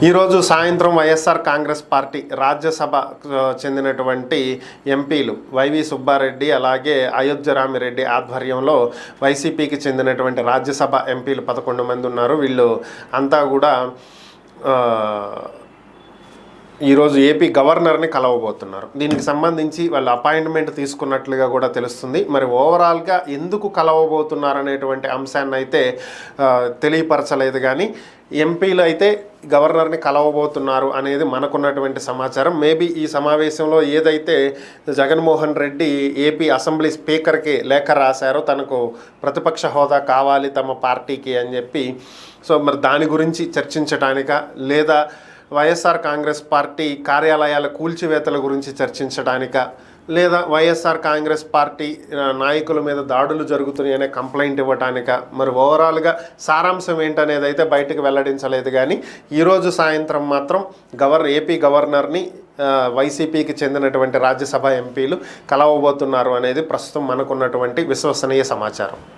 ఈరోజు సాయంత్రం వైఎస్ఆర్ కాంగ్రెస్ పార్టీ రాజ్యసభ చెందినటువంటి ఎంపీలు వైవి సుబ్బారెడ్డి అలాగే అయోధ్య రామిరెడ్డి ఆధ్వర్యంలో వైసీపీకి చెందినటువంటి రాజ్యసభ ఎంపీలు 11 మంది ఉన్నారు. వీళ్ళు అంతా కూడా ఈరోజు ఏపీ గవర్నర్ని కలవబోతున్నారు. దీనికి సంబంధించి వాళ్ళు అపాయింట్మెంట్ తీసుకున్నట్లుగా కూడా తెలుస్తుంది. మరి ఓవరాల్గా ఎందుకు కలవబోతున్నారు అనేటువంటి అంశాన్ని అయితే తెలియపరచలేదు, కానీ ఎంపీలు అయితే గవర్నర్ని కలవబోతున్నారు అనేది మనకున్నటువంటి సమాచారం. మేబీ ఈ సమావేశంలో ఏదైతే జగన్మోహన్ రెడ్డి ఏపీ అసెంబ్లీ స్పీకర్కి లేఖ రాశారో తనకు ప్రతిపక్ష హోదా కావాలి తమ పార్టీకి అని చెప్పి, సో మరి దాని గురించి చర్చించడానికా లేదా వైఎస్ఆర్ కాంగ్రెస్ పార్టీ కార్యాలయాల కూల్చివేతల గురించి చర్చించడానికా లేదా వైఎస్ఆర్ కాంగ్రెస్ పార్టీ నాయకుల మీద దాడులు జరుగుతున్నాయనే కంప్లైంట్ ఇవ్వటానికా, మరి ఓవరాల్గా సారాంశం ఏంటనేది అయితే బయటకు వెల్లడించలేదు. కానీ ఈరోజు సాయంత్రం మాత్రం ఏపీ గవర్నర్ని వైసీపీకి చెందినటువంటి రాజ్యసభ ఎంపీలు కలవబోతున్నారు అనేది ప్రస్తుతం మనకున్నటువంటి విశ్వసనీయ సమాచారం.